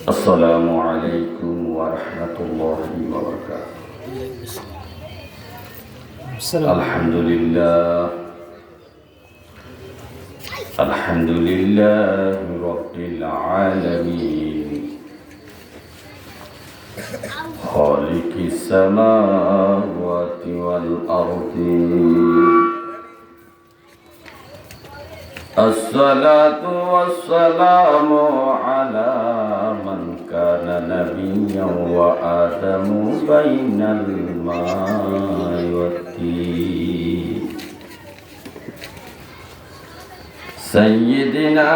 السلام عليكم ورحمة الله وبركاته. الحمد لله رب العالمين خالق السماوات والأرض. الصلاة والسلام على من كان نبيا وآدم بين الماء والطين. سيدنا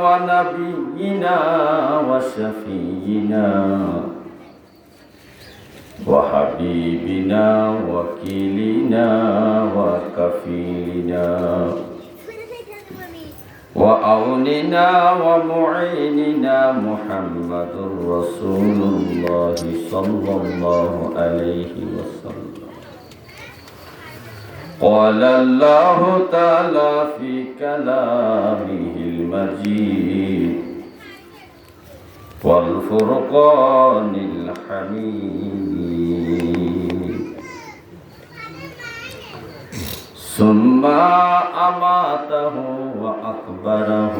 ونبينا وشفينا وحبيبنا وكيلنا وكفيلنا وأوننا ومعيننا محمد رسول الله صلى الله عليه وسلم. قال الله تعالى في كلامه المجيد والفرقان الحميد. ثم أماته وأقبره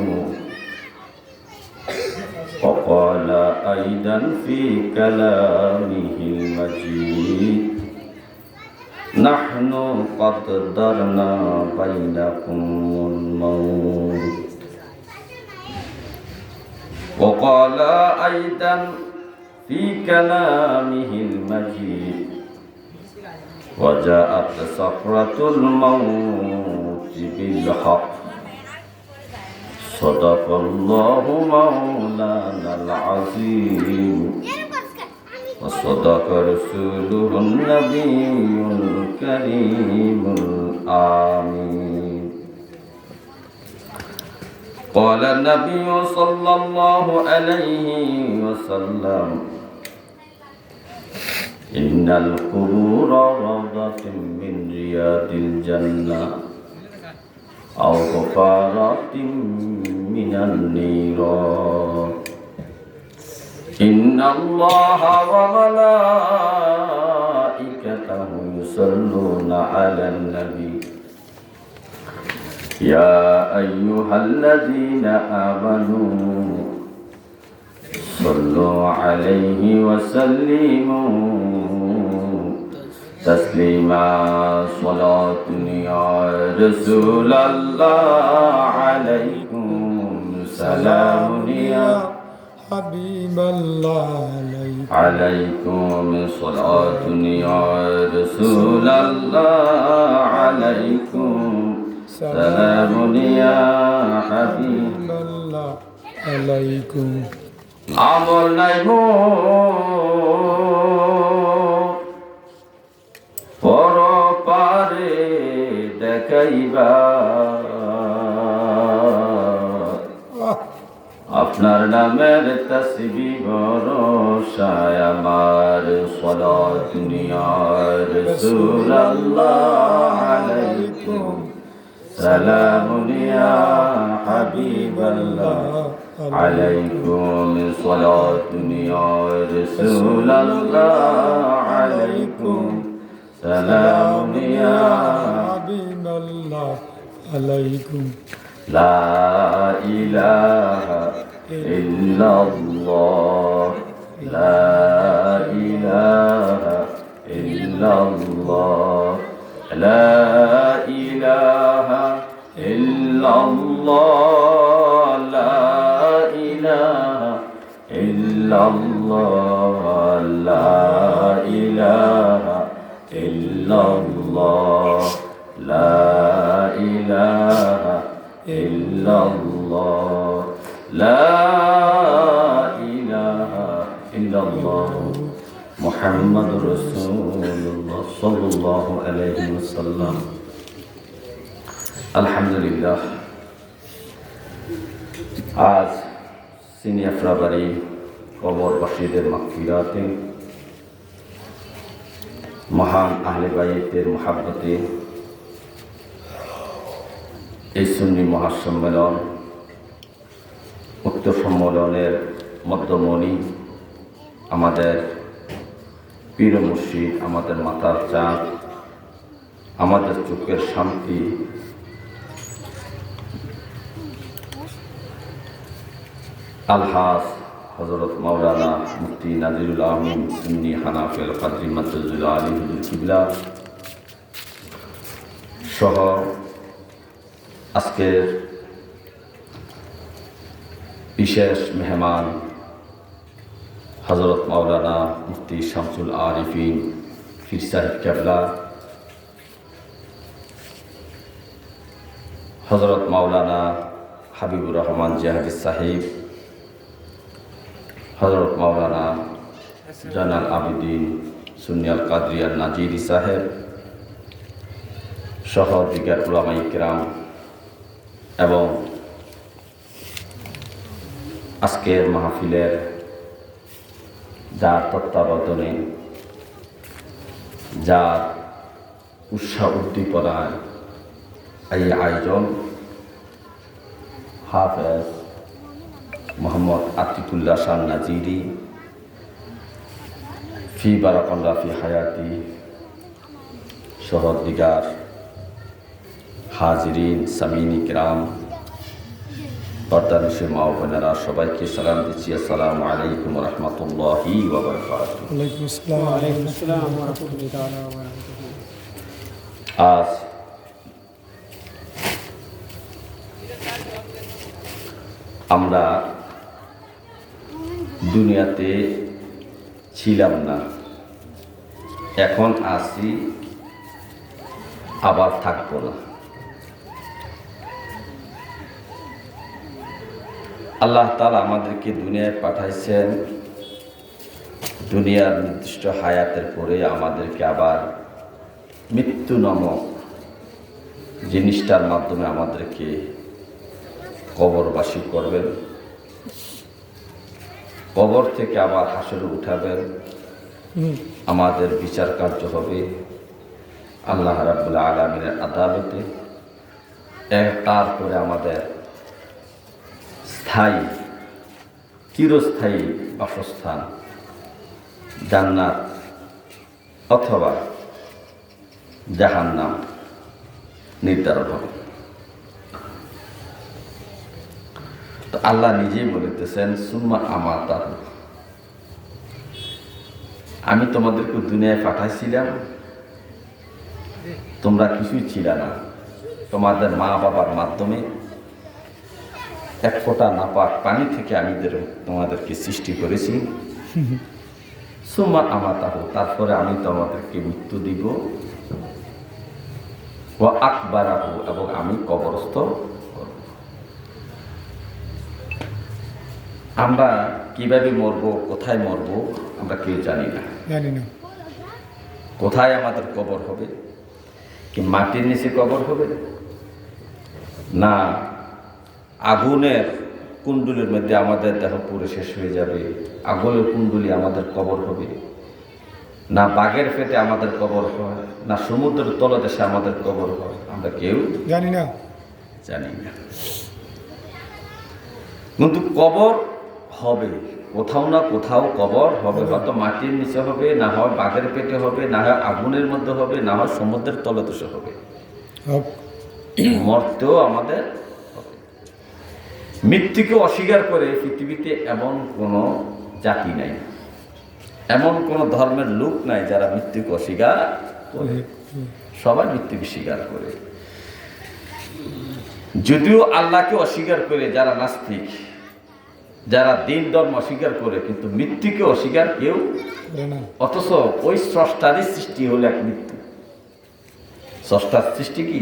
وقال أيضا في كلامه المجيد نحن قدرنا بينكم الموت. وقال أيضا في كلامه المجيد وجاءت سكرة الموت بالحق. صدق الله مولانا العظيم وصدق رسوله النبي الكريم الآمين. قال النبي صلى الله عليه وسلم إن القبور روضة من رياض الجنة أو غفارة من النيران. إن الله وملائكته يصلون على النبي يا أيها الذين آمنوا صلوا عليه وسلموا تسليما. صلاة يا رسول الله عليكم سلام يا حبيب الله عليكم صلاة يا رسول الله عليكم سلام يا حبيب الله عليكم. আমল নাই পর পারে দেখাইবা আপনার নামের তসবিহ ভরসায় আমার সালাত ইয়া রাসূলুল্লাহ আলাইকুম সালামুন ইয়া হাবিবাল্লাহ عليكم صلاة يا رسول الله عليكم سلام يا حبيب الله عليكم. لا إله إلا الله لا إله إلا الله لا إله إلا الله لا إله إلا الله لا إله إلا الله لا إله إلا الله لا إله إلا الله محمد رسول الله صلى الله عليه وسلم. الحمد لله. আজ সিনিয়াফরাবাড়ি কবরবাসীদের মাগফিরাতে মহান আহলে বাইতের মহাব্বতে এই সুন্নি মহাসম্মেলন উক্ত সম্মেলনের মধ্যমণি, আমাদের পীর মুর্শিদ, আমাদের মাতার চাঁদ, আমাদের চোখের শান্তি, আলহাজ হযরত মাওলানা মুফতি নাজিরুল আমিন সুন্নি হানাফিল কাদরি মাদ্দুল আলী হুজুর কিবলা সহ আজকের বিশেষ মেহমান হযরত মাওলানা মুফতি শামসুল আরিফিন পীর সাহেব কেবলা, হযরত মাওলানা হাবিবুর রহমান জিহাদি সাহেব, হযরত মাওলানা জানাল আবিদিন সুন্নিয়াল কাদরিয়াল নাজিরি সাহেব সহ দিগার উলামায়ে কেরাম এবং আজকের মাহফিলের যার তত্ত্বাবধানে, যার উৎসাহ উদ্দীপনায় এই আয়োজন, হাফেজ মোহাম্মদ আতিকুল্লাহ শাহ নাজিরি ফি বারাকাল্লাহ ফি হায়াতি সহ দিগার হাজিরিন সামিনী কিরাম, পর্দানিশী মা ও বোনেরা, সবাইকে সালাম দিচ্ছি। আসসালামু আলাইকুম ওয়া রাহমাতুল্লাহি ওয়া বারাকাতুহু। ওয়ালাইকুম আসসালাম ওয়া রাহমাতুল্লাহি ওয়া বারাকাতুহু। আজ আমরা দুনিয়াতে ছিলাম না, এখন আছি, আবার থাকবো না। আল্লাহ তাআলা আমাদেরকে দুনিয়ায় পাঠাইছেন, দুনিয়ার নির্দিষ্ট হায়াতের পরে আমাদেরকে আবার মৃত্যু নামক জিনিসটার মাধ্যমে আমাদেরকে কবরবাসী করবেন, কবর থেকে আবার হাসরে উঠাবেন, আমাদের বিচার কার্য হবে আল্লাহ রাব্বুল আলামিনের আদালতে। তারপরে আমাদের স্থায়ী চিরস্থায়ী বাসস্থান জান্নাত অথবা জাহান্নাম নির্ধারণ হবে। তো আল্লাহ নিজেই বলিতেছেন সুম্মা আমাতাহু, আমি তোমাদেরকে দুনিয়ায় পাঠাইছিলাম, তোমরা কিছুই ছিল না, তোমাদের মা বাবার মাধ্যমে এক ফোঁটা নাপাক পানি থেকে আমি তোমাদেরকে সৃষ্টি করেছি। সুম্মা আমাতাহু, তারপরে আমি তোমাদেরকে মৃত্যু দিব, ও আকবারাহু, এবং আমি কবরস্থ করব। আমরা কিভাবে মরব, কোথায় মরব, আমরা কেউ জানি না। কোথায় আমাদের কবর হবে? কি মাটির নিচে কবর হবে, না আগুনের কুণ্ডুলির মধ্যে আমাদের দেহ পুরো শেষ হয়ে যাবে, আগুনের কুণ্ডুলি আমাদের কবর হবে, না বাঘের পেটে আমাদের কবর হয়, না সমুদ্রের তলদেশে আমাদের কবর হয়, আমরা কেউ জানি না। কিন্তু কবর হবে, কোথাও না কোথাও কবর হবে, হয়তো মাটির নিচে হবে, না হয় বাঘের পেটে হবে, না হয় আগুনের মধ্যে হবে, না হয় সমুদ্রের তলদেশে হবে। মরতেও আমাদের হবে। মৃত্যুকে অস্বীকার করে পৃথিবীতে এমন কোনো জাতি নাই, এমন কোনো ধর্মের লোক নাই যারা মৃত্যুকে অস্বীকার করে। সবাই মৃত্যুকে স্বীকার করে। যদিও আল্লাহকে অস্বীকার করে যারা নাস্তিক, যারা দিন ধর্ম অস্বীকার করে, কিন্তু মৃত্যুকে অস্বীকার কেউ করে না। অথচ ওই স্রষ্টারই সৃষ্টি হলো এক মৃত্যু। স্রষ্টার সৃষ্টি কি?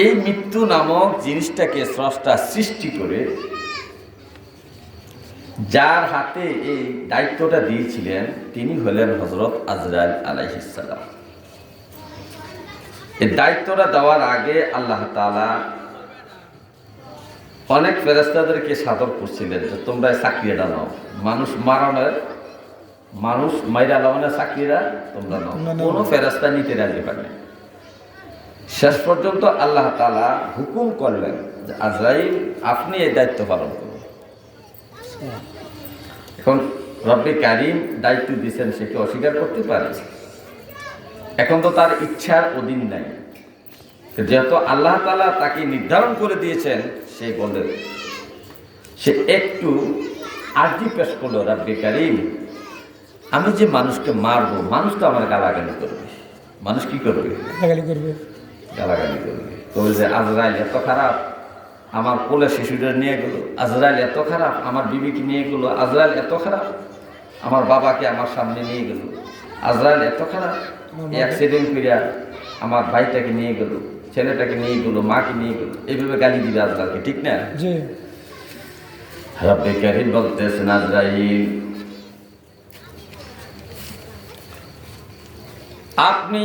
এই মৃত্যু নামক জিনিসটাকে স্রষ্টা সৃষ্টি করে যার হাতে এই দায়িত্বটা দিয়েছিলেন তিনি হলেন হযরত আজরাইল আলাইহিস সালাম। এই দায়িত্বটা দেওয়ার আগে আল্লাহ তাআলা অনেক ফেরেশতাদেরকে সাদর করছিলেন যে তোমরা চাকরিটা নাও, মানুষ মারানোর, মানুষ মাইরা লাগানোর চাকরিটা তোমরা নাও। কোনো ফেরেশতা নিতে রাজি হয় না। শেষ পর্যন্ত আল্লাহ তাআলা হুকুম করলেন যে আজরাইল আপনি এই দায়িত্ব পালন করুন। এখন রব্বে কারীম দায়িত্ব দিয়েছেন, সে কি অস্বীকার করতে পারে? এখন তো তার ইচ্ছার অধীন নাই, যেহেতু আল্লাহ তাআলা তাকে নির্ধারণ করে দিয়েছেন, সে বলে সে একটু আর্জি পেশ করলো, রব্বে কারীম আমি যে মানুষকে মারবো, মানুষ তো আমার গালাগালি করবে। মানুষ কি করবে? গালাগালি করবে। গালাগালি করবে, তবে যে আজরাইল এত খারাপ, আমার কোলে শিশুটা নিয়ে গেল, আজরাইল এত খারাপ, আমার বিবিকে নিয়ে গেল, আজরাইল এত খারাপ, আমার বাবাকে আমার সামনে নিয়ে গেল, আজরাইল এত খারাপ, অ্যাক্সিডেন্ট করিয়া আমার ভাইটাকে নিয়ে গেল, ছেলেটাকে নিয়ে গেল, মাকে নিয়ে গেল, এইভাবে গালি দিবে আজরাইলকে, ঠিক না? জি। রব্বে কারীম বলতেছেন আজরাইল আপনি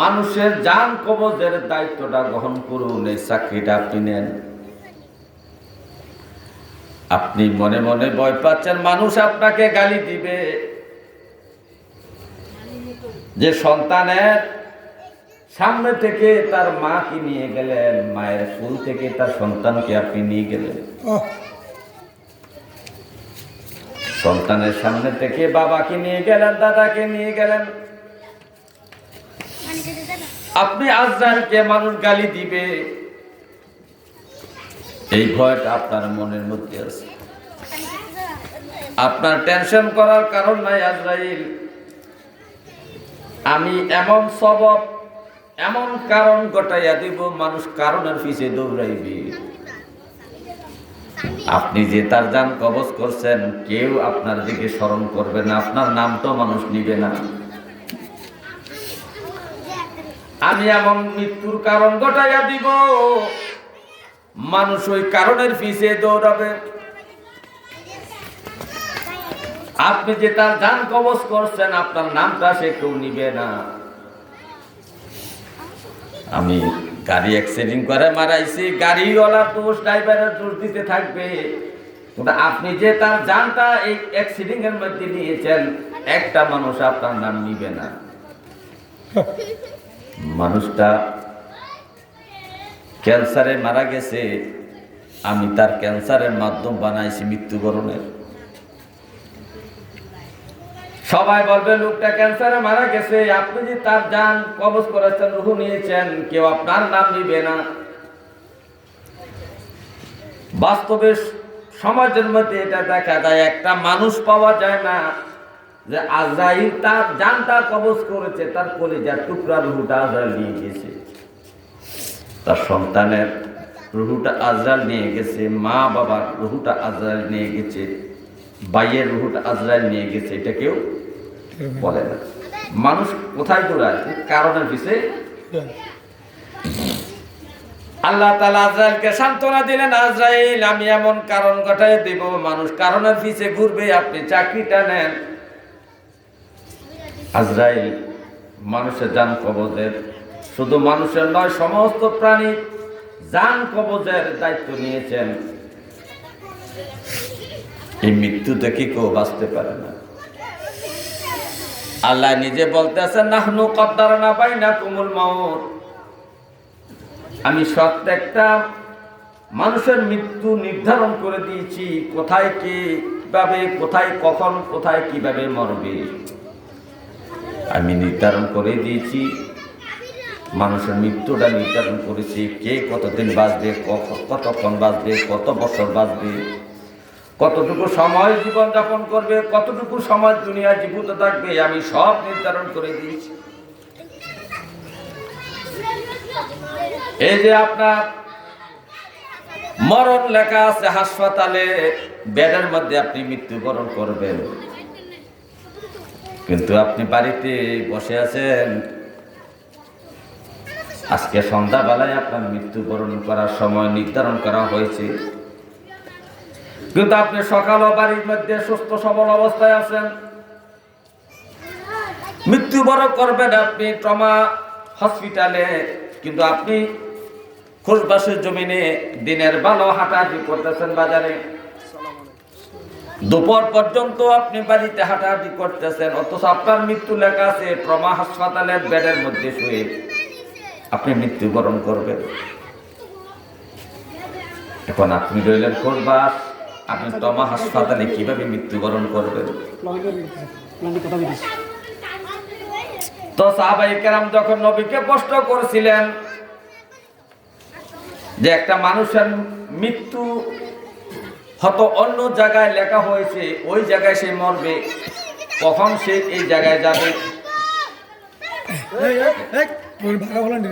মানুষের জান কবজের দায়িত্বটা গ্রহণ করুন, এই চাকরিটা আপনি নেন। আপনি মনে মনে ভয় পাচ্ছেন মানুষ আপনাকে গালি দিবে, যে সন্তানের সামনে থেকে তার মাকে নিয়ে গেলেন, মায়ের কোল থেকে তার সন্তানকে আপনি নিয়ে গেলেন, সন্তানের সামনে থেকে বাবাকে নিয়ে গেলেন, দাদাকে নিয়ে গেলেন, আপনি আজরাইলকে মানুষ গালি দিবে, এই ভয়টা আপনার মনের মধ্যে আছে। আপনার টেনশন করার কারণ নাই আজরাইল, আমি এমন সবব এমন কারণ ঘটাইয়া দিব, মানুষ কারণের পিছে দৌড়াইবে। আপনি যে তার জান কবজ করছেন, কেউ আপনার দিকে স্মরণ করবে না, আপনার নাম তো মানুষ নিবে না। আমি এমন মৃত্যুর কারণ ঘটাইয়া দিব, মানুষ ওই কারণের পিছে দৌড়াবে। আপনি যে তার জান কবজ করছেন, আপনার নামটা সে কেউ নিবে না। আমি গাড়ি অ্যাক্সিডেন্ট করে মারাইছি, গাড়িওয়ালার দোষ, ড্রাইভারের দোষ দিতে থাকবে, কিন্তু আপনি যে তার জানটা এই অ্যাক্সিডেন্টের মধ্যে নিয়েছেন, একটা মানুষ আপনার নাম নিবে না। মানুষটা ক্যান্সারে মারা গেছে, আমি তার ক্যান্সারের মাধ্যম বানাইছি মৃত্যুবরণের। সবাই বলবে লোকটা ক্যান্সারে মারা গেছে, আপনি যে তার জান কবজ করেছেন, রূহ নিয়েছেন, কেউ আপনার নাম নিবে না। বাস্তবে সমাজের মধ্যে এটা দেখা যায়, একটা মানুষ পাওয়া যায় না যে আজরাইল তার জানটা কবজ করেছে, তার কলিজার টুকরা রূহটা আজরাইল নিয়ে গেছে, তার সন্তানের রূহটা আজরাইল নিয়ে গেছে, মা বাবার রূহটা আজরাইল নিয়ে গেছে, ভাইয়ের রূহটা আজরাইল নিয়ে গেছে, এটা কেউ বলে না। মানুষ কোথায় দৌড়ায়? কারণের পিছে। আল্লাহ তাআলা আজরাইলকে সান্ত্বনা দিলেন, আজরাইল আমি এমন কারণ ঘটায় দেব, মানুষ কারণের পিছে ঘুরবে, আপনি চাকরিটা নেন। আজরাইল মানুষের জান কবজের, শুধু মানুষের নয়, সমস্ত প্রাণী জান কবজের দায়িত্ব নিয়েছেন। এই মৃত্যু থেকে কেউ বাঁচতে পারে না। আল্লাহ নিজে বলতেছেন, নাহনু কদ্দারনা বাইনাকুমুল মাউত, আমি প্রত্যেকটা মানুষের মৃত্যু নির্ধারণ করে দিয়েছি, কোথায় কিভাবে, কোথায় কখন, কোথায় কিভাবে মরবে আমি নির্ধারণ করে দিয়েছি। মানুষের মৃত্যুটা নির্ধারণ করেছি, কে কতদিন বাঁচবে, কতক্ষণ বাঁচবে, কত বছর বাঁচবে, কতটুকু সময় জীবন যাপন করবে, কতটুকু সময় দুনিয়ায় জীবিত থাকবে, আমি সব নির্ধারণ করে দিয়েছি। এই যে আপনার মরণ লেখা আছে, হাসপাতালে বেডের মধ্যে আপনি মৃত্যুবরণ করবেন, কিন্তু আপনি বাড়িতে বসে আছেন, আজকে সন্ধ্যাবেলায় আপনার মৃত্যুবরণ করার সময় নির্ধারণ করা হয়েছে, কিন্তু আপনি সকালও বাড়ির মধ্যে সুস্থ সবল অবস্থায় আছেন। মৃত্যুবরণ করবেন আপনি ট্রমা হসপিটালে, কিন্তু আপনি খোঁজবাসের জমিনে দিনের বেলা হাঁটাহাঁটি করতেছেন, বাজারে দুপুর পর্যন্ত আপনি বাড়িতে হাঁটাহাঁটি করতেছেন, অথচ আপনার মৃত্যু লেখা আছে ট্রমা হাসপাতালের বেডের মধ্যে শুয়ে। আপনি মৃত্যুবরণ করবেন। এখন আপনি রইলেন কোরবাস, আপনি তমা হাসপাতালে কিভাবে মৃত্যুবরণ করবেন? প্ল্যানটি কথা বলিস তো সাহাবায়ে কেরাম যখন নবীকে প্রশ্ন করেছিলেন যে একটা মানুষের মৃত্যু হয়তো অন্য জায়গায় লেখা হয়েছে, ওই জায়গায় সে মরবে, কখন সে এই জায়গায় যাবে? ভালো হলেন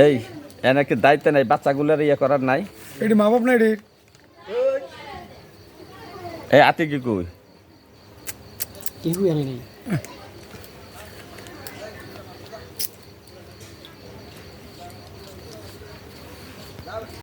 এই এনাকে দায়িত্ব নাই, বাচ্চাগুলোর ইয়ে করার নাই। এটি মা বাপ না এটি এই আতি কি কই কেউ জানে নাই